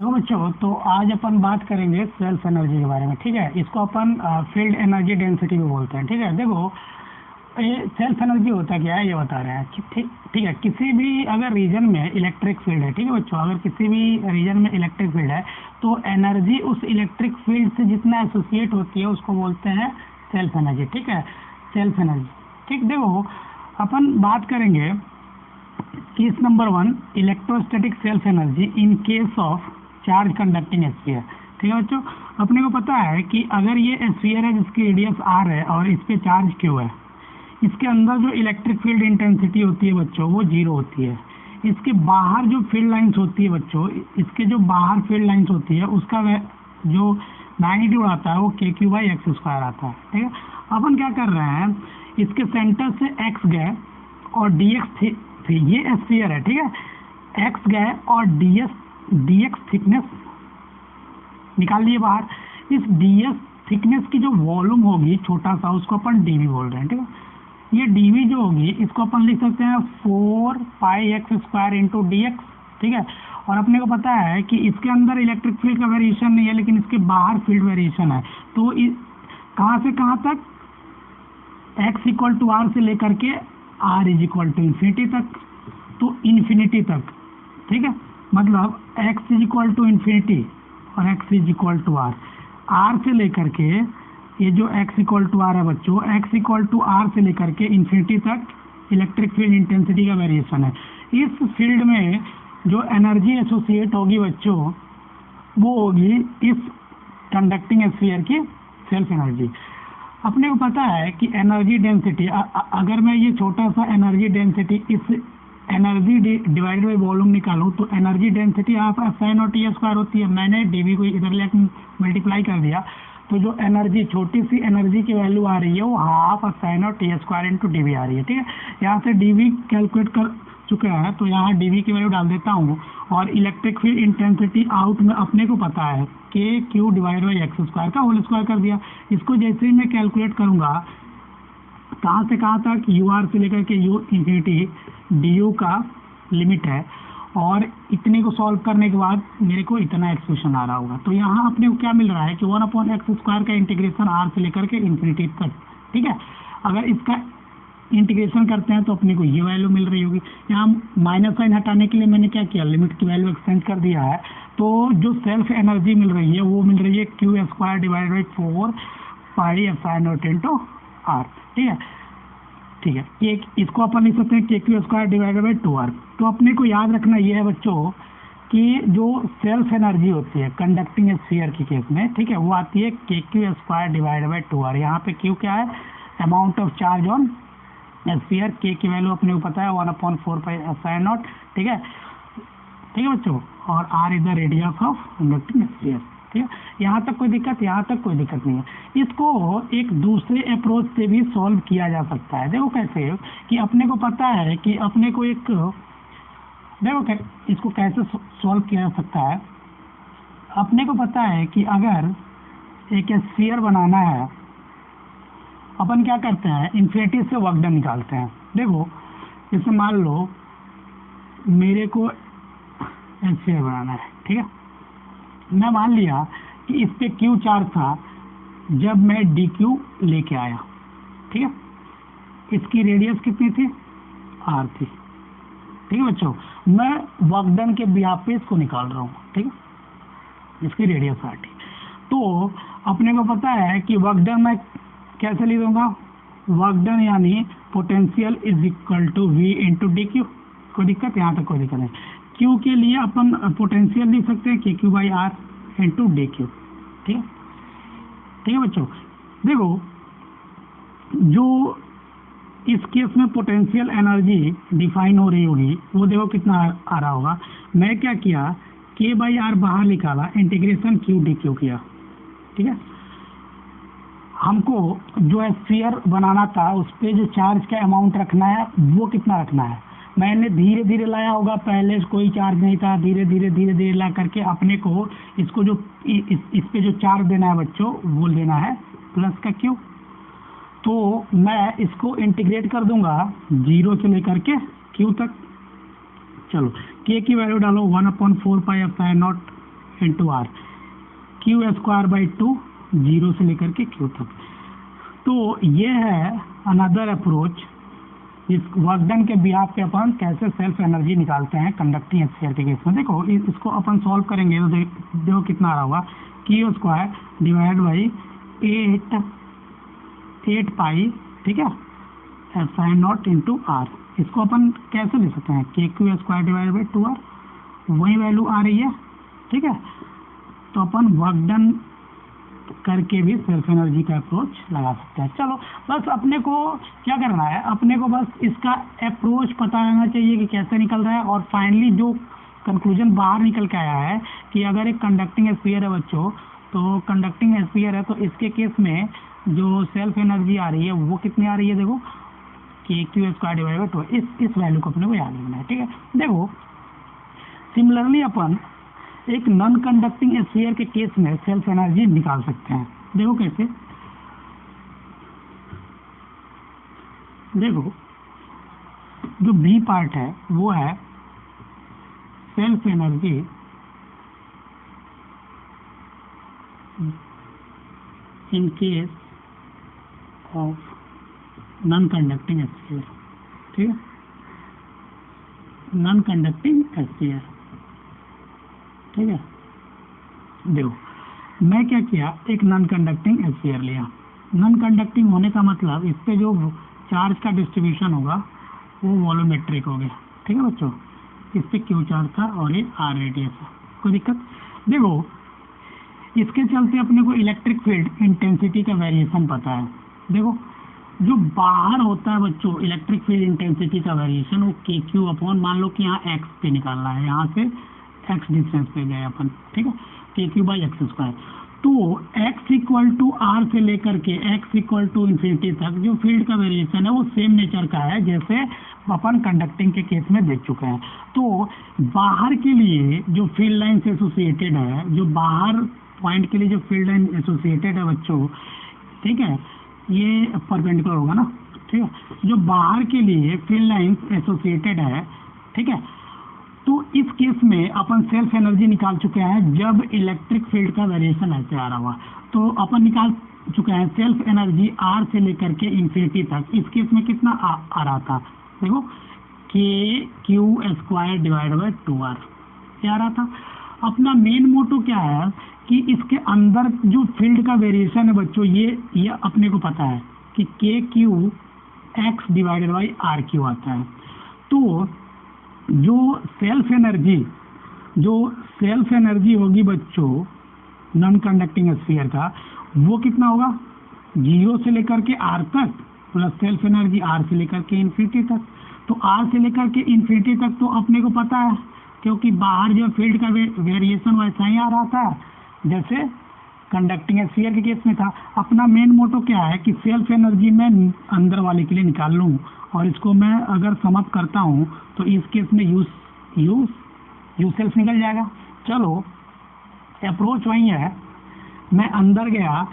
तो बच्चों, तो आज अपन बात करेंगे सेल्फ एनर्जी के बारे में। ठीक है, इसको अपन फील्ड एनर्जी डेंसिटी भी बोलते हैं। ठीक है, देखो ये सेल्फ एनर्जी होता क्या है ये बता रहे हैं। ठीक ठीक है, किसी भी अगर रीजन में इलेक्ट्रिक फील्ड है, ठीक है बच्चों, अगर किसी भी रीजन में इलेक्ट्रिक फील्ड है तो एनर्जी उस इलेक्ट्रिक फील्ड से जितना एसोसिएट होती है उसको बोलते हैं सेल्फ एनर्जी। ठीक है, सेल्फ एनर्जी। ठीक, देखो अपन बात करेंगे case number 1, electrostatic self energy in case of charge conducting sphere. ठीक है बच्चों, अपने को पता है कि अगर ये स्फीयर है जिसकी रेडियस r है और इस पे चार्ज q है, इसके अंदर जो इलेक्ट्रिक फील्ड इंटेंसिटी होती है बच्चों वो जीरो होती है। इसके बाहर जो फील्ड लाइंस होती है बच्चों, इसके जो बाहर फील्ड लाइंस होती है उसका जो मैग्नीट्यूड आता है वो kq/x² आता है। ठीक है, अपन क्या कर रहे हैं, इसके सेंटर से x गए और dx थी, ये स्फीयर है। ठीक है, x गए और dx थिकनेस निकाल लिए बाहर। इस ds थिकनेस की जो वॉल्यूम होगी छोटा सा उसको अपन dv बोल रहे हैं। ठीक है, ये dv जो होगी इसको अपन लिख सकते हैं 4πx² इंटू dx। ठीक है, और अपने को पता है कि इसके अंदर इलेक्ट्रिक फील्ड का वेरिएशन नहीं है लेकिन इसके बाहर फील्ड वेरिएशन है। तो कहाँ से कहाँ तक, x = r से लेकर के r = इन्फिनिटी तक, तो इन्फिनिटी तक। ठीक है, मतलब x = इन्फिनिटी और x = r, r से लेकर के ये जो x = r है बच्चों, x = r से लेकर के इन्फिनिटी तक इलेक्ट्रिक फील्ड इंटेंसिटी का वेरिएशन है। इस फील्ड में जो एनर्जी एसोसिएट होगी बच्चों वो होगी इस कंडक्टिंग स्फीयर की सेल्फ एनर्जी। अपने को पता है कि एनर्जी डेंसिटी, अगर मैं ये छोटा सा एनर्जी डेंसिटी इस एनर्जी डिवाइडेड बाई वॉल्यूम निकालूं तो एनर्जी डेंसिटी आप sin/t² होती है। मैंने dv को इधर लेकर मल्टीप्लाई कर दिया तो जो एनर्जी, छोटी सी एनर्जी की वैल्यू आ रही है वो हाफ sin/t² इंटू dv आ रही है। ठीक है, यहाँ से dv कैलकुलेट कर चुका है तो यहाँ dv की वैल्यू डाल देता हूँ और इलेक्ट्रिक फील्ड इंटेंसिटी आउट में अपने को पता है kq/x² का होल स्क्वायर कर दिया। इसको जैसे ही मैं कैलकुलेट करूँगा कहाँ से कहाँ तक, ur से लेकर के u इन्फिनिटी du का लिमिट है और इतने को सॉल्व करने के बाद मेरे को इतना एक्सप्रेशन आ रहा होगा। तो यहाँ अपने को क्या मिल रहा है कि 1/x² का इंटीग्रेशन r से लेकर के इन्फिनिटी तक। ठीक है, अगर इसका इंटीग्रेशन करते हैं तो अपने को ये वैल्यू मिल रही होगी। यहाँ माइनस साइन हटाने के लिए मैंने क्या किया, लिमिट की वैल्यू एक्सचेंज कर दिया है। तो जो सेल्फ एनर्जी मिल रही है वो मिल रही है q² / 4πε0 इंटू r। ठीक है, ठीक है, एक इसको अपन लिख सकते हैं kq² / 2r। तो अपने को याद रखना ये है बच्चों कि जो सेल्फ एनर्जी होती है कंडक्टिंग स्फीयर के केस में, ठीक है, वो आती है kq² / 2r। यहाँ पे q क्या है, amount of charge on sphere, k की वैल्यू अपने को पता है 1/4πε0। ठीक है, ठीक है बच्चों, और r is the radius of conducting sphere. ठीक है, यहाँ तक कोई दिक्कत, यहाँ तक कोई दिक्कत नहीं है। इसको एक दूसरे अप्रोच से भी सॉल्व किया जा सकता है। देखो कैसे, कि अपने को पता है कि अपने को एक, देखो इसको कैसे सॉल्व किया जा सकता है। अपने को पता है कि अगर एक स्फीयर बनाना है, अपन क्या करते हैं, इन्फिनिटी से वर्क डन निकालते हैं। देखो जैसे मान लो मेरे को स्फीयर बनाना है, ठीक है, मैं मान लिया कि इस पे q चार्ज था जब मैं dq लेके आया। ठीक है, इसकी रेडियस कितनी थी, r थी। ठीक है बच्चों, मैं वर्क डन के बिहाफ पे इसको निकाल रहा हूँ। ठीक है, इसकी रेडियस r थी। तो अपने को पता है कि वर्क डन मैं कैसे लिख दूंगा, वर्क डन यानी potential is equal to v into dq। कोई दिक्कत, यहाँ तक कोई दिक्कत नहीं। q के लिए अपन पोटेंशियल लिख सकते हैं kq/r इंटू dq। ठीक है, ठीक है बच्चों, देखो जो इस केस में पोटेंशियल एनर्जी डिफाइन हो रही होगी वो देखो कितना आ रहा होगा। मैं क्या किया, k/r बाहर निकाला, इंटीग्रेशन q dq किया। ठीक है, हमको जो स्फीयर बनाना था उस पर जो चार्ज का अमाउंट रखना है वो कितना रखना है। मैंने धीरे धीरे लाया होगा, पहले कोई चार्ज नहीं था, धीरे धीरे ला करके अपने को इसको जो इस पे जो चार्ज देना है बच्चों वो देना है प्लस का q। तो मैं इसको इंटीग्रेट कर दूंगा 0 से लेकर के q तक। चलो k की वैल्यू डालो 1/4πε0 into R, Q square by 2, 0 से लेकर के क्यू तक। तो ये है अनदर अप्रोच, इस वर्क डन के बिहाफ पे अपन कैसे सेल्फ एनर्जी निकालते हैं कंडक्टिंग स्फीयर के केस में। देखो इसको अपन सॉल्व करेंगे तो देखो कितना आ रहा होगा, क्यू स्क्वायर डिवाइड बाई 8 पाई, ठीक है, साइन नॉट इंटू आर। इसको अपन कैसे ले सकते हैं, के q square divide by 2r, वही वैल्यू आ रही है, ठीक है। तो अपन वर्क डन करके भी सेल्फ एनर्जी का अप्रोच लगा सकते हैं। चलो बस अपने को क्या करना है, अपने को बस इसका अप्रोच पता रहना चाहिए कि कैसे निकल रहा है, और फाइनली जो कंक्लूजन बाहर निकल के आया है कि अगर एक कंडक्टिंग स्फीयर है बच्चों, तो कंडक्टिंग स्फीयर है तो इसके केस में जो सेल्फ एनर्जी आ रही है वो कितनी आ रही है, देखो कि क्यू स्क्वायर डिवाइड बाई 2, इस वैल्यू को अपने को याद रखना है, ठीक है। देखो सिमिलरली अपन एक नॉन कंडक्टिंग स्फीयर के केस में सेल्फ एनर्जी निकाल सकते हैं। देखो कैसे, देखो जो बी पार्ट है वो है self energy in case of non conducting sphere, ठीक है, नॉन कंडक्टिंग स्फीयर, ठीक है। देखो मैं क्या किया, एक नॉन कंडक्टिंग स्फीयर लिया। नॉन कंडक्टिंग होने का मतलब इस पे जो चार्ज का डिस्ट्रीब्यूशन होगा वो वॉल्यूमेट्रिक हो गया, ठीक है बच्चों। इस पे क्यू चार्ज था और ये आर रेडियस है, कोई दिक्कत। देखो इसके चलते अपने को इलेक्ट्रिक फील्ड इंटेंसिटी का वेरिएशन पता है। देखो जो बाहर होता है बच्चों इलेक्ट्रिक फील्ड इंटेंसिटी का वेरिएशन, वो के क्यू अपॉन, मान लो कि यहाँ एक्स पे निकालना है, यहाँ से एक्स डिस्टेंस पे गए अपन, ठीक है, k Q by x square. तो एक्स इक्वल टू आर से लेकर के एक्स इक्वल टू इन्फिनिटी तक जो फील्ड का वेरिएशन है वो सेम नेचर का है जैसे अपन कंडक्टिंग के केस में देख चुके हैं। तो बाहर के लिए जो फील्ड लाइन से एसोसिएटेड है, जो बाहर पॉइंट के लिए जो फील्ड लाइन एसोसिएटेड है बच्चों, ठीक है, ये परपेंडिकुलर होगा ना, ठीक है, जो बाहर के लिए फील्ड लाइन एसोसिएटेड है, ठीक है। तो इस केस में अपन सेल्फ एनर्जी निकाल चुके हैं जब इलेक्ट्रिक फील्ड का वेरिएशन ऐसे आ रहा हुआ, तो अपन निकाल चुके हैं सेल्फ एनर्जी आर से लेकर के इन्फिनिटी तक। इस केस में कितना आ रहा था, देखो के q square divide by 2r ये आ रहा था। अपना मेन मोटो क्या है कि इसके अंदर जो फील्ड का वेरिएशन है बच्चों, ये अपने को पता है कि k q x divided by r q आता है। तो जो सेल्फ एनर्जी होगी बच्चों नॉन कंडक्टिंग स्फीयर का, वो कितना होगा, 0 से लेकर के आर तक प्लस सेल्फ एनर्जी आर से लेकर के इन्फिनिटी तक। तो आर से लेकर के इन्फिनिटी तक तो अपने को पता है, क्योंकि बाहर जो फील्ड का वेरिएशन वैसा ही आ रहा था जैसे कंडक्टिंग स्फीयर के केस में था। अपना मेन मोटो क्या है कि सेल्फ एनर्जी मैं अंदर वाले के लिए निकाल लूँ, और इसको मैं अगर सम अप करता हूँ तो इस केस में यू सेल्फ निकल जाएगा। चलो अप्रोच वही है, मैं अंदर गया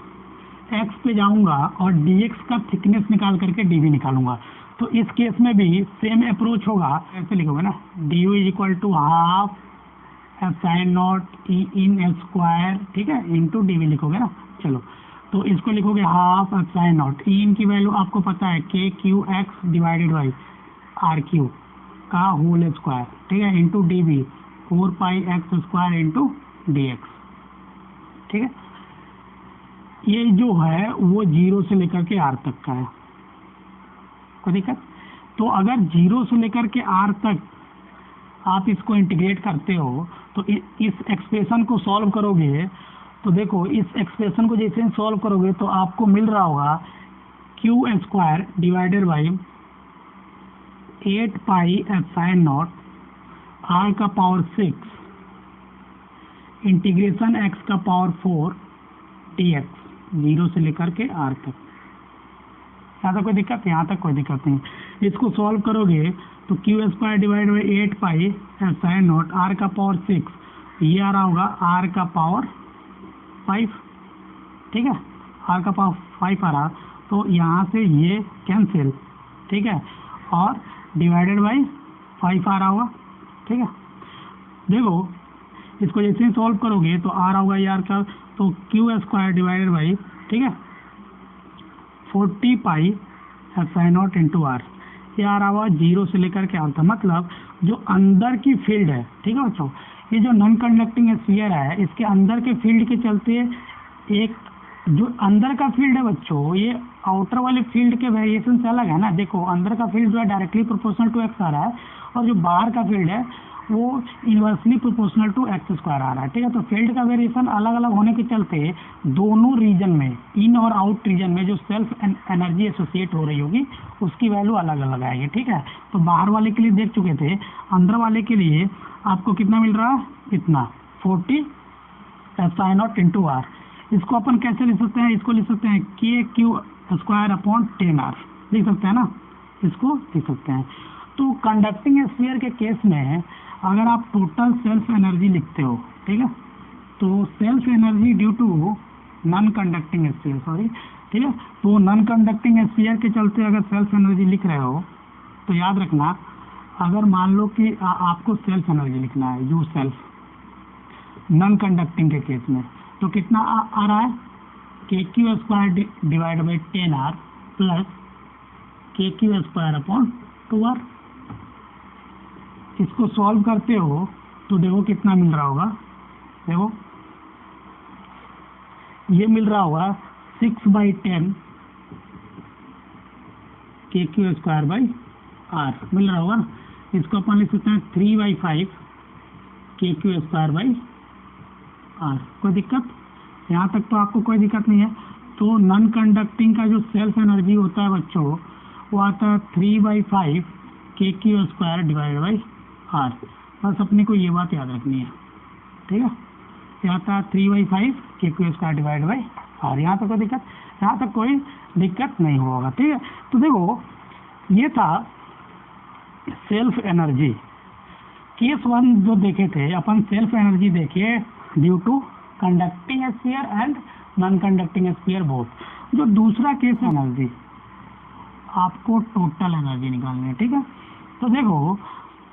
एक्स पे जाऊंगा और dx का थिकनेस निकाल करके dv निकालूंगा। तो इस केस में भी सेम अप्रोच होगा, ऐसे लिखोगे ना, du is equal to half sine naught E in square, ठीक है, इंटू dv लिखोगे ना। चलो तो इसको लिखोगे half sine naught, E in की वैल्यू आपको पता है k q x divided by r q का होल स्क्वायर, ठीक है, into dv 4 pi x square into dx, ठीक है। ये जो है वो 0 से लेकर के r तक का है, कोई दिक्कत। तो अगर 0 से लेकर के r तक आप इसको इंटीग्रेट करते हो तो इस एक्सप्रेशन को सॉल्व करोगे, तो देखो इस एक्सप्रेशन को जैसे सॉल्व करोगे तो आपको मिल रहा होगा Q square divided by 8 pi sine not r का पावर 6 इंटीग्रेशन x का पावर 4 dx, 0 से लेकर के r तक। यहाँ तक कोई दिक्कत, यहाँ तक कोई दिक्कत नहीं। इसको सॉल्व करोगे तो Q square divide by 8 pi sine not r का पावर 6, ये आ रहा होगा r का पावर 5, ठीक है, r का पावर 5 आ रहा, तो यहाँ से ये कैंसिल, ठीक है, और डिवाइडेड बाई 5 आ रहा होगा, ठीक है। देखो इसको जैसे ही सॉल्व करोगे तो आर होगा यार का, तो क्यू स्क्वायर डिवाइडेड बाई, ठीक है, 40 pi epsilon naught into r. ये आ रहा हुआ 0 से लेकर के आर था, मतलब जो अंदर की फील्ड है, ठीक है बच्चों, ये जो नॉन कंडक्टिंग स्फीयर है इसके अंदर के फील्ड के चलते एक जो अंदर का फील्ड है बच्चों, ये आउटर वाले फील्ड के वेरिएशन से अलग है ना। देखो अंदर का फील्ड जो है डायरेक्टली प्रोपोर्शनल टू एक्स आ रहा है, और जो बाहर का फील्ड है वो inversely proportional to X square आ रहा है, ठीक है। तो फील्ड का वेरिएशन अलग अलग होने के चलते दोनों रीजन में, इन और आउट रीजन में जो सेल्फ एनर्जी एसोसिएट हो रही होगी उसकी वैल्यू अलग अलग आएगी, ठीक है। तो बाहर वाले के लिए देख चुके थे, अंदर वाले के लिए आपको कितना मिल रहा है, इतना 40 एप्सिलॉन नॉट इंटू आर। इसको अपन कैसे लिख सकते हैं, इसको लिख सकते हैं के क्यू स्क्वायर अपॉन 10r, लिख सकते हैं ना, इसको लिख सकते हैं। तो कंडक्टिंग स्फीयर के केस में अगर आप टोटल सेल्फ एनर्जी लिखते हो, ठीक है, तो self energy due to non conducting sphere, sorry, ठीक है, तो नॉन कंडक्टिंग स्फीयर के चलते अगर सेल्फ एनर्जी लिख रहे हो तो याद रखना, अगर मान लो कि आपको सेल्फ एनर्जी लिखना है, यू सेल्फ नॉन कंडक्टिंग के केस में, तो कितना आ रहा है, k q square divide by 10r plus K q square upon 2r। इसको सॉल्व करते हो तो देखो कितना मिल रहा होगा, देखो ये मिल रहा होगा 6/10 के क्यू स्क्वायर बाई आर मिल रहा होगा। इसको अपन लिख सकते हैं 3/5 k q square by are. कोई दिक्कत, यहाँ तक तो आपको कोई दिक्कत नहीं है। तो नॉन कंडक्टिंग का जो सेल्फ एनर्जी होता है बच्चों, वो आता है 3/5 k q square divide by r. बस अपने को ये बात याद रखनी है, ठीक है। यहाँ आता है 3/5 k q square divide by r. यहाँ तक कोई दिक्कत, यहाँ तक कोई दिक्कत नहीं होगा, ठीक है। तो देखो ये था सेल्फ एनर्जी। केस 1 जो देखे थे अपन, सेल्फ एनर्जी देखिए due to conducting sphere and non conducting sphere both. जो दूसरा केस है एनर्जी, आपको टोटल एनर्जी निकालनी है, ठीक है। तो देखो,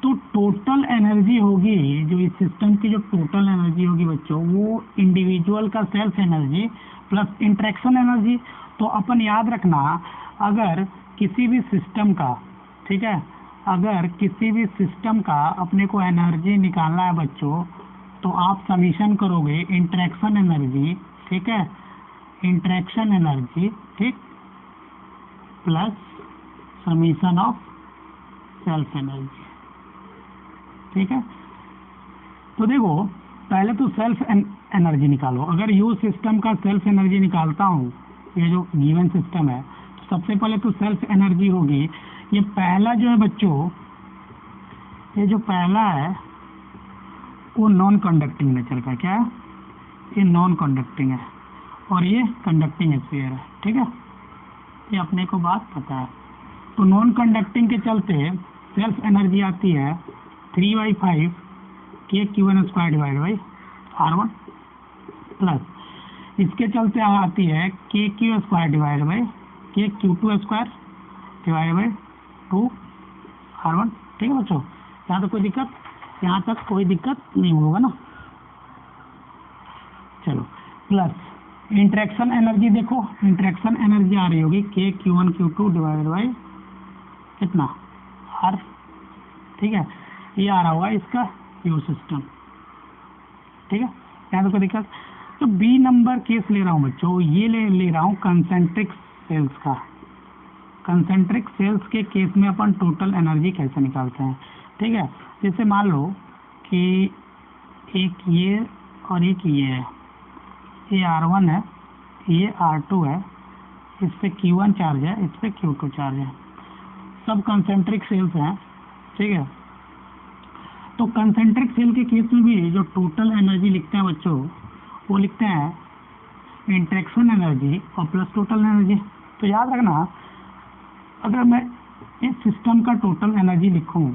तो टोटल एनर्जी होगी, जो इस सिस्टम की जो टोटल एनर्जी होगी बच्चों, वो इंडिविजुअल का self energy plus interaction energy. तो अपन याद रखना, अगर किसी भी सिस्टम का, ठीक है, अगर किसी भी सिस्टम का अपने को एनर्जी निकालना है बच्चों, तो आप समीशन करोगे इंटरेक्शन एनर्जी, ठीक है, इंटरेक्शन एनर्जी, ठीक, plus summation of self energy, ठीक है। तो देखो पहले तो सेल्फ एनर्जी निकालो। अगर यू सिस्टम का सेल्फ एनर्जी निकालता हूँ, ये जो गिवन सिस्टम है, तो सबसे पहले तो सेल्फ एनर्जी होगी, ये पहला जो है बच्चों, ये जो पहला है वो नॉन कंडक्टिंग नेचर का, क्या है, ये नॉन कंडक्टिंग है और ये कंडक्टिंग स्फीयर है, ठीक है, ये अपने को बात पता है। तो नॉन कंडक्टिंग के चलते सेल्फ एनर्जी आती है 3/5 K Q one square divide by R1 plus इसके चलते आती है k q square divide by के Q two square divide by 2R1, ठीक है बच्चों। यहाँ तक कोई दिक्कत, यहाँ तक कोई दिक्कत नहीं होगा ना। चलो, प्लस इंटरेक्शन एनर्जी, देखो इंटरेक्शन एनर्जी आ रही होगी के क्यू1 क्यू2 डिवाइड बाई कितना R, ठीक है, ये आ रहा होगा इसका यू सिस्टम, ठीक है, यहाँ तो कोई दिक्कत। तो बी नंबर केस ले रहा हूँ बच्चों, ये ले रहा हूँ कंसेंट्रिक सेल्स का। कंसेंट्रिक सेल्स के केस में अपन टोटल एनर्जी कैसे निकालते हैं, ठीक है। जैसे मान लो कि एक ये और एक ये है, ये R1 है, ये R2 है, इस पे Q1 चार्ज है, इस पे Q2 चार्ज है, सब कंसेंट्रिक सेल्स हैं, ठीक है। तो कंसेंट्रिक सेल के केस में भी जो टोटल एनर्जी लिखते हैं बच्चों, वो लिखते हैं इंटरेक्शन एनर्जी और प्लस टोटल एनर्जी। तो याद रखना, अगर मैं इस सिस्टम का टोटल एनर्जी लिखूं,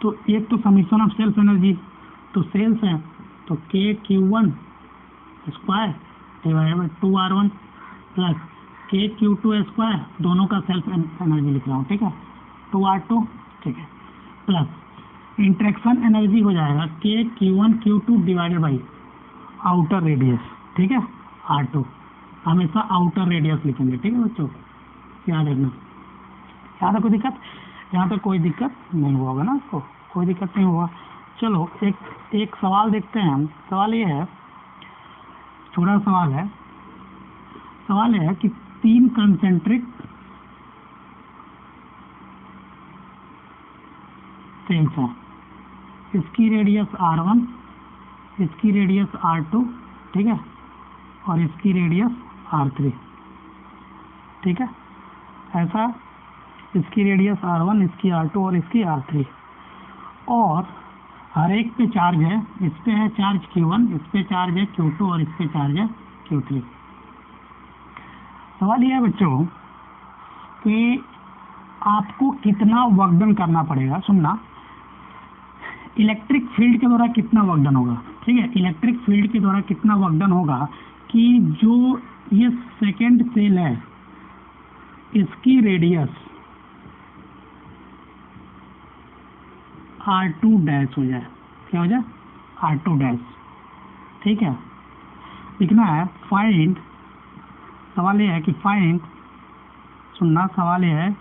तो एक तो समीशन ऑफ सेल्फ एनर्जी, तो सेल्स है, तो K Q one square divide by 2R1 plus K Q two square, दोनों का सेल्फ एनर्जी लिख रहा हूँ, ठीक है, 2R2, ठीक है, प्लस इंटरेक्शन एनर्जी हो जाएगा के Q1 Q2 divided by outer radius, ठीक है, R2। हमेशा आउटर रेडियस लिखेंगे, ठीक है बच्चों, याद रखना। यहाँ तक कोई दिक्कत, यहाँ तक कोई दिक्कत नहीं हुआ होगा ना आपको, कोई दिक्कत नहीं हुआ। चलो एक सवाल देखते हैं हम। सवाल ये है, छोटा सवाल है। सवाल है कि 3 कंसेंट्रिक सेल्स हैं, इसकी रेडियस R1, इसकी रेडियस R2, ठीक है, और इसकी रेडियस R3, ठीक है। ऐसा इसकी रेडियस R1, इसकी R2 और इसकी R3, और हर एक पे चार्ज है। इस पे है चार्ज Q1, इस पे चार्ज है Q2 और इस पे चार्ज है Q3। सवाल यह है बच्चों कि आपको कितना वर्कडन करना पड़ेगा। सुनना, इलेक्ट्रिक फील्ड के द्वारा कितना वर्कडन होगा, ठीक है, इलेक्ट्रिक फील्ड के द्वारा कितना वर्कडन होगा कि जो ये सेकेंड सेल है इसकी रेडियस R2 डैश हो जाए। क्या हो जाए? R2 डैश, ठीक है। लिखना है फाइंड, सवाल ये है कि फाइंड, सुनना, सवाल ये है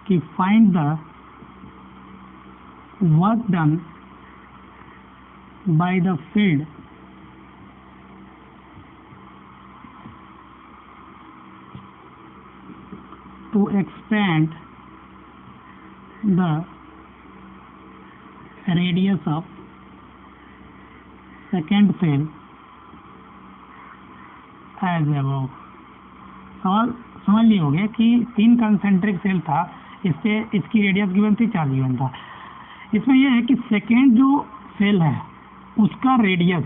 कि find the work done by the field to expand the radius of second cell as above. सवाल समझ लिए होंगे कि 3 कंसेंट्रिक सेल था, इससे इसकी रेडियस गिवन थी, चार्ज गिवन था। इसमें यह है कि सेकेंड जो सेल है उसका रेडियस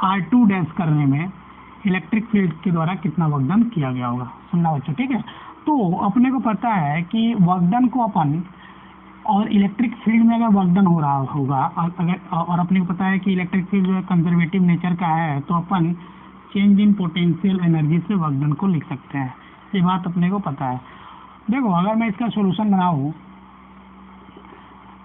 R2 डैश करने में इलेक्ट्रिक फील्ड के द्वारा कितना वर्कडन किया गया होगा। सुनना बच्चों, ठीक है। तो अपने को पता है कि वर्कडन को अपन, और इलेक्ट्रिक फील्ड में अगर वर्कडन हो रहा होगा, अगर, और अपने को पता है कि इलेक्ट्रिक फील्ड जो है कंजर्वेटिव नेचर का है, तो अपन चेंज इन पोटेंशियल एनर्जी से वर्कडन को लिख सकते हैं। ये बात अपने को पता है। देखो, अगर मैं इसका सॉल्यूशन बनाऊं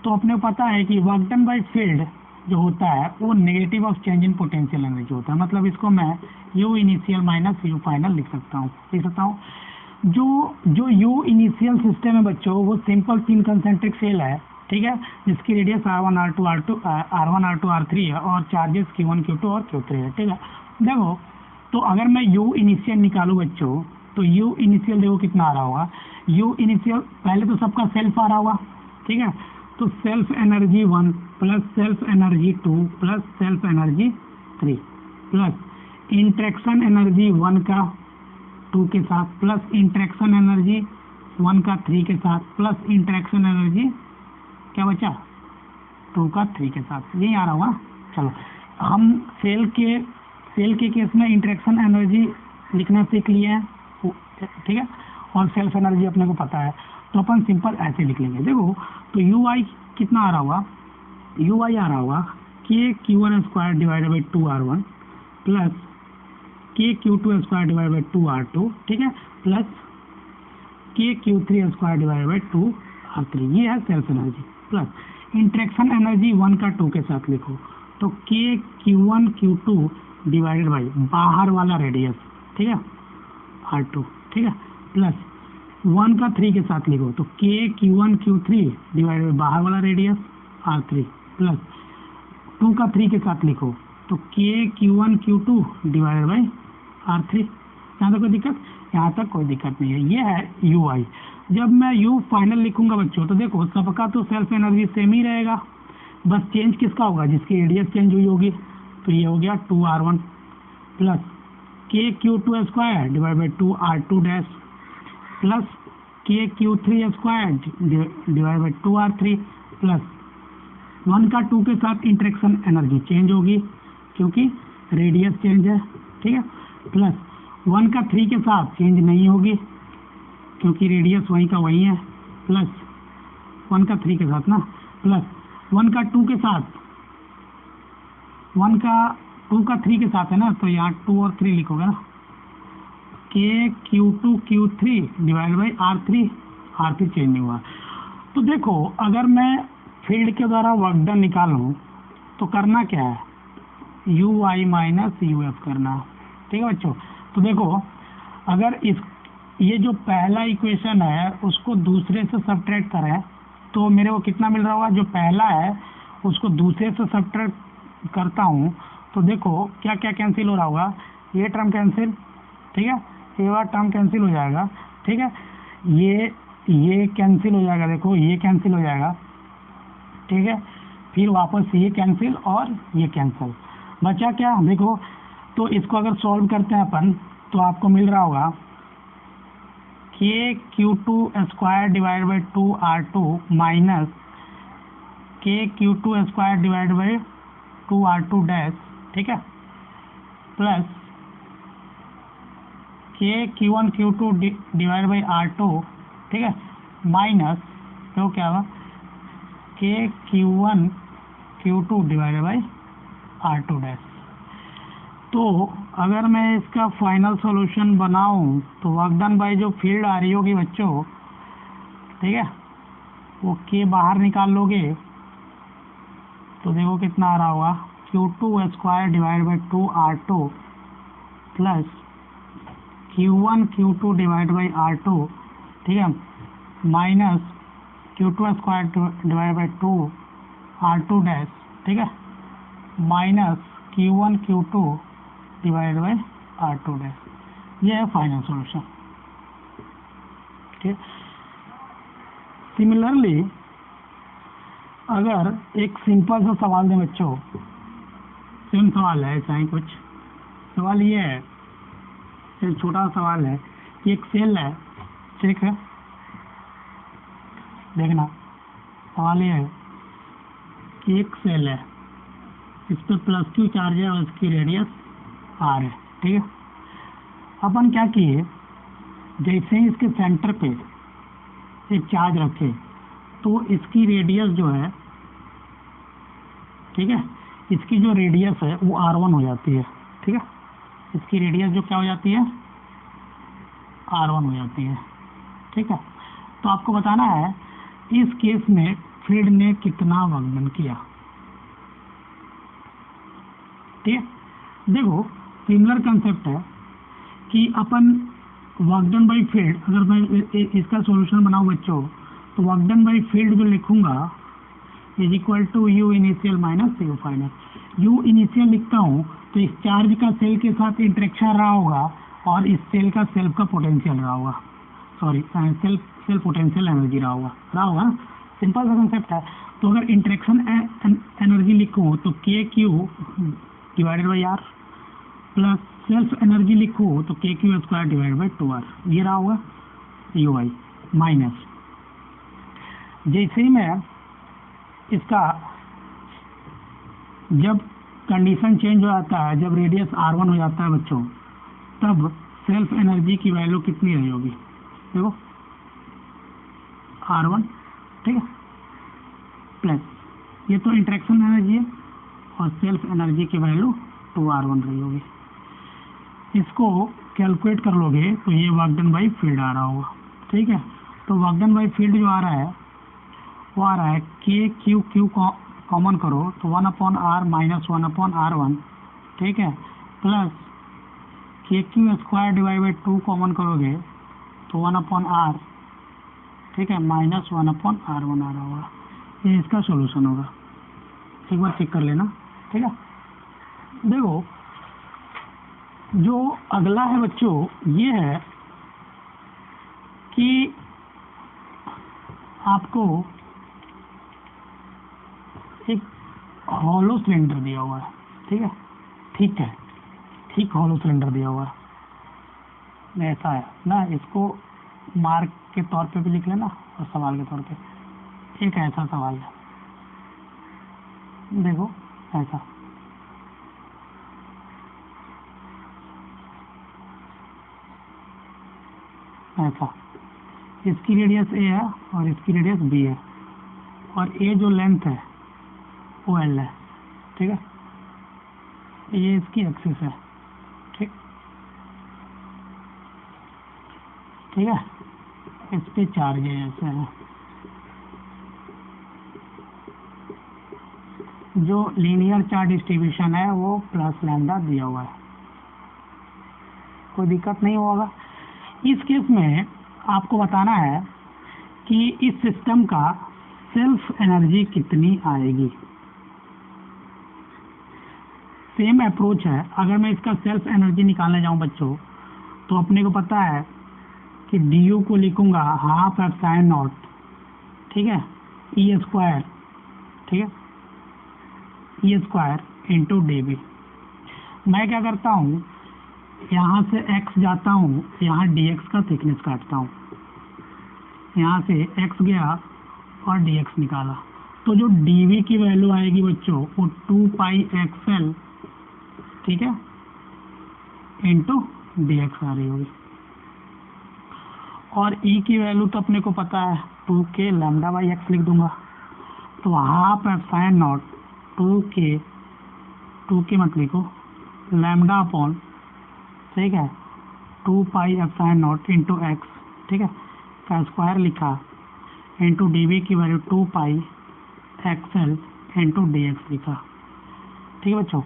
तो अपने को पता है कि वर्कडन बाय फील्ड जो होता है वो negative of change in potential energy होता है। मतलब इसको मैं U initial minus U final लिख सकता हूँ। जो U इनिशियल सिस्टम है बच्चों, वो सिंपल 3 कंसेंट्रिक सेल है, ठीक है, जिसकी रेडियस R1, R2, R3 है, और चार्जेस Q1, Q2 और Q3 है, ठीक है। देखो, तो अगर मैं U इनिशियल निकालूं बच्चों, तो U इनिशियल देखो कितना आ रहा होगा। U इनिशियल पहले तो सबका सेल्फ आ रहा होगा, ठीक है, तो self energy 1 plus self energy 2 plus self energy 3 plus interaction energy 1 का 2 के साथ प्लस इंटरेक्शन एनर्जी 1 का 3 के साथ प्लस इंटरेक्शन एनर्जी क्या बचा 2 का 3 के साथ। यही आ रहा होगा। चलो, हम सेल के केस में इंटरेक्शन एनर्जी लिखना सीख लिए हैं, ठीक है, और सेल्फ एनर्जी अपने को पता है, तो अपन सिंपल ऐसे लिख लेंगे। देखो, तो यू आई कितना आ रहा होगा, यू आई आ रहा होगा के Q1 square divided by 2R1 plus के Q2 square divided by 2R2, ठीक है, प्लस के Q3 square divided by 2R3। ये है self energy. Plus interaction energy 1 का 2 के साथ लिखो, तो के Q1 Q2 डिवाइडेड बाई बाहर वाला रेडियस, ठीक है, R2, ठीक है, प्लस 1 का 3 के साथ लिखो, तो के Q1 Q3 डिवाइडेड बाई बाहर वाला रेडियस R3 प्लस 2 का 3 के साथ लिखो, तो के Q1 Q2 divided by R3। यहाँ तक कोई दिक्कत? यहाँ तक कोई दिक्कत नहीं है। ये है यू आई। जब मैं यू फाइनल लिखूंगा बच्चों, तो देखो सबका तो सेल्फ एनर्जी सेम ही रहेगा, बस चेंज किसका होगा, जिसकी रेडियस चेंज हुई होगी। तो ये हो गया 2R1 प्लस के Q2 square divide by 2R2 dash plus के Q3 square divide by 2R3 plus 1 का 2 के साथ इंटरेक्शन एनर्जी चेंज होगी क्योंकि रेडियस चेंज है, ठीक है, प्लस 1 का 3 के साथ चेंज नहीं होगी क्योंकि रेडियस वहीं का वहीं है, प्लस 1 का 3 के साथ ना, प्लस 1 का 2 के साथ, 1 का 2 का 3 के साथ है ना, तो यहाँ 2 और 3 लिखोगे ना, के Q2 Q3 divide by R3 change नहीं हुआ। तो देखो, अगर मैं फील्ड के द्वारा वर्क डन निकालूं तो करना क्या है, you I minus U F करना। ठीक है बच्चों, तो देखो अगर इस ये जो पहला इक्वेशन है उसको दूसरे से सब्ट्रैक्ट करें तो मेरे को कितना मिल रहा होगा, जो पहला है उसको दूसरे से सब्ट्रैक्ट करता हूँ तो देखो क्या क्या कैंसिल हो रहा होगा, ये टर्म कैंसिल, ठीक है, ये वाला टर्म कैंसिल हो जाएगा, ठीक है, ये कैंसिल हो जाएगा, देखो ये कैंसिल हो जाएगा, ठीक है, फिर वापस ये कैंसिल और ये कैंसिल, बचा क्या देखो। तो इसको अगर सॉल्व करते हैं अपन तो आपको मिल रहा होगा K Q two square divide by 2r2 minus K Q two square divide by 2r2 dash, ठीक है, plus K Q one Q two divide by r2, ठीक है, माइनस तो क्या हुआ K Q one Q two divide by r2 dash. तो अगर मैं इसका फाइनल सॉल्यूशन बनाऊं तो वर्क डन बाई जो फील्ड आ रही होगी बच्चों, ठीक है, वो के बाहर निकाल लोगे तो देखो कितना आ रहा होगा, Q two square divide by 2r2 plus Q one Q two divide by r2, ठीक है, minus Q two square divide by 2r2 dash, ठीक है, minus Q one Q two divide by r2 dash. ये है final solution. ठीक, similarly अगर एक simple सा सवाल दें बच्चों, सेम सवाल है, ऐसा ही कुछ सवाल ये है, एक छोटा सा सवाल है कि एक सेल है, ठीक है, देखना सवाल ये है कि एक सेल है, इस पर प्लस क्यू चार्ज है और इसकी रेडियस आर है, ठीक है। अपन क्या किए, जैसे ही इसके सेंटर पे एक चार्ज रखे तो इसकी रेडियस जो है, ठीक है, इसकी जो रेडियस है वो r1 हो जाती है, ठीक है, इसकी रेडियस जो क्या हो जाती है, r1 हो जाती है, ठीक है। तो आपको बताना है इस केस में फील्ड ने कितना वर्क डन किया, ठीक है। देखो सिमिलर कंसेप्ट है कि अपन वर्क डन बाई फील्ड, अगर मैं इसका सॉल्यूशन बनाऊं बच्चों तो वर्क डन बाई फील्ड जो लिखूंगा is equal to U initial minus U final. U initial लिखता हूँ तो इस चार्ज का सेल के साथ इंटरेक्शन रहा होगा और इस सेल का सेल्फ का पोटेंशियल रहा होगा, सॉरी सेल्फ पोटेंशियल एनर्जी रहा होगा, सिंपल सा कंसेप्ट है। तो अगर इंटरेक्शन एनर्जी लिखूँ तो K Q divided by R plus self energy लिखूँ तो K q square divide by 2r, ये रहा होगा यू आई माइनस, जैसे ही मैं इसका जब कंडीशन चेंज हो जाता है, जब रेडियस r1 हो जाता है बच्चों, तब सेल्फ एनर्जी की वैल्यू कितनी रही होगी, देखो r1, ठीक है, प्लस ये तो इंटरेक्शन एनर्जी है और सेल्फ एनर्जी की वैल्यू 2r1 रही होगी। इसको कैलकुलेट कर लोगे तो ये वर्क डन बाई फील्ड आ रहा होगा, ठीक है। तो वर्क डन बाई फील्ड जो आ रहा है वो आ रहा है के क्यू क्यू कॉमन करो तो 1/r माइनस 1/r1, ठीक है, plus K q square divide by 2 common करोगे तो 1/r, ठीक है, माइनस 1/r1 आ रहा होगा। ये इसका सॉल्यूशन होगा, एक बार चेक कर लेना, ठीक है। देखो जो अगला है बच्चों ये है कि आपको एक हॉलो सिलेंडर दिया हुआ है, ठीक है, ठीक हॉलो सिलेंडर दिया हुआ है, ऐसा है ना, इसको मार्क के तौर पे भी लिख लेना और सवाल के तौर पे एक ऐसा सवाल है, देखो ऐसा इसकी रेडियस ए है और इसकी रेडियस बी है और ए जो लेंथ है वो एल है, ठीक है, ये इसकी एक्सिस है, ठीक है, इस पे चार्ज है ऐसे है, जो लीनियर चार्ज डिस्ट्रीब्यूशन है वो प्लस लैम्डा दिया हुआ है, कोई दिक्कत नहीं होगा। इस केस में आपको बताना है कि इस सिस्टम का सेल्फ एनर्जी कितनी आएगी। सेम अप्रोच है, अगर मैं इसका सेल्फ एनर्जी निकालने जाऊं बच्चों, तो अपने को पता है कि डी यू को लिखूंगा हाफ एप्सिलॉन नॉट, ठीक है, ई स्क्वायर, ठीक है, ई स्क्वायर इंटू डी बी। मैं क्या करता हूँ, यहाँ से x जाता हूँ, यहाँ dx का थिकनेस काटता हूँ, यहाँ से x गया और dx निकाला, तो जो dv की वैल्यू आएगी बच्चों वो 2 पाई xl, ठीक है, इंटू dx आ रही होगी। और e की वैल्यू तो अपने को पता है 2k लैम्डा बाई x लिख दूंगा, तो हाफ एप्सिलॉन नॉट 2k मत लिखो, लैम्डा अपॉन, ठीक है, 2 पाई एप्सिलॉन नॉट इंटू एक्स, ठीक है, का स्क्वायर लिखा, इंटू डी बी की वैल्यू 2 पाई एक्सएल इंटू डी एक्स लिखा, ठीक है बच्चों।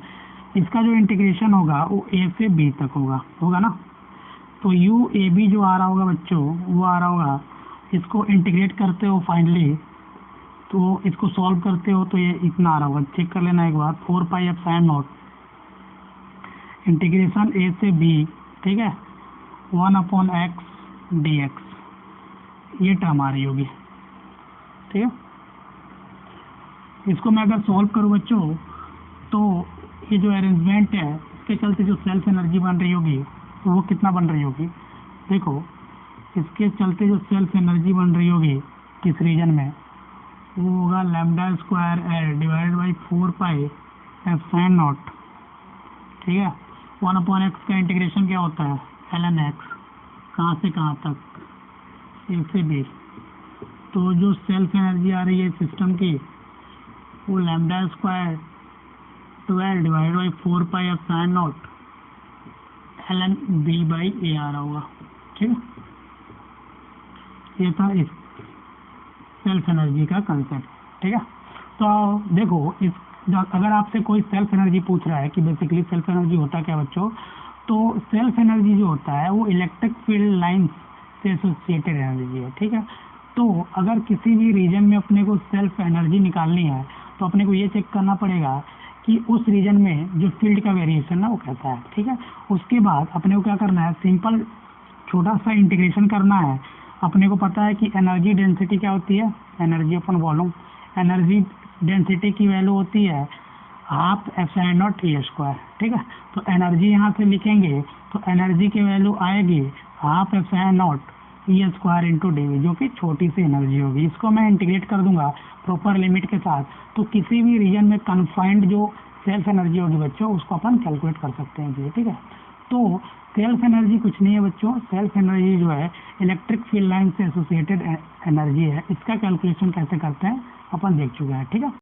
इसका जो इंटीग्रेशन होगा वो ए से बी तक होगा ना, तो यू ए बी जो आ रहा होगा बच्चों वो आ रहा होगा, इसको इंटीग्रेट करते हो फाइनली, तो इसको सॉल्व करते हो तो ये इतना आ रहा होगा, चेक कर लेना एक बार, 4 पाई एप्सिलॉन नॉट इंटीग्रेशन ए से बी, ठीक है, 1 अपॉन एक्स डी एक्स, ये टर्म आ रही होगी, ठीक है। इसको मैं अगर सॉल्व करूँ बच्चों, तो ये जो अरेंजमेंट है इसके चलते जो सेल्फ एनर्जी बन रही होगी वो कितना बन रही होगी, देखो इसके चलते जो सेल्फ एनर्जी बन रही होगी किस रीजन में, वो होगा lambda square L divided by 4 pi epsilon not, ठीक है, 1 अपॉन एक्स का इंटीग्रेशन क्या होता है ln x, कहाँ से कहाँ तक, ए से बी। तो जो सेल्फ एनर्जी आ रही है सिस्टम की वो lambda square 12 divided by 4 pi epsilon naught ln b by A आ रहा होगा, ठीक है। ये था इस सेल्फ एनर्जी का कंसेप्ट, ठीक है। तो देखो इस अगर आपसे कोई सेल्फ एनर्जी पूछ रहा है कि बेसिकली सेल्फ एनर्जी होता क्या बच्चों, तो सेल्फ एनर्जी जो होता है वो इलेक्ट्रिक फील्ड लाइंस से एसोसिएटेड एनर्जी है, ठीक है। तो अगर किसी भी रीजन में अपने को सेल्फ एनर्जी निकालनी है तो अपने को ये चेक करना पड़ेगा कि उस रीजन में जो फील्ड का वेरिएशन है वो कैसा है, ठीक है। उसके बाद अपने को क्या करना है, सिंपल छोटा सा इंटीग्रेशन करना है। अपने को पता है कि एनर्जी डेंसिटी क्या होती है, energy upon volume, energy density की वैल्यू होती है half epsilon naught E square, ठीक है। तो एनर्जी यहाँ से लिखेंगे तो एनर्जी की वैल्यू आएगी half epsilon naught E square into D V, जो कि छोटी सी एनर्जी होगी। इसको मैं इंटीग्रेट कर दूंगा प्रॉपर लिमिट के साथ, तो किसी भी रीजन में कन्फाइंड जो सेल्फ एनर्जी होगी बच्चों उसको अपन कैलकुलेट कर सकते हैं, ठीक है। तो सेल्फ एनर्जी कुछ नहीं है बच्चों, सेल्फ एनर्जी जो है इलेक्ट्रिक फील्ड लाइन से एसोसिएटेड एनर्जी है। इसका कैलकुलेशन कैसे करते हैं अपन देख चुके हैं, ठीक है।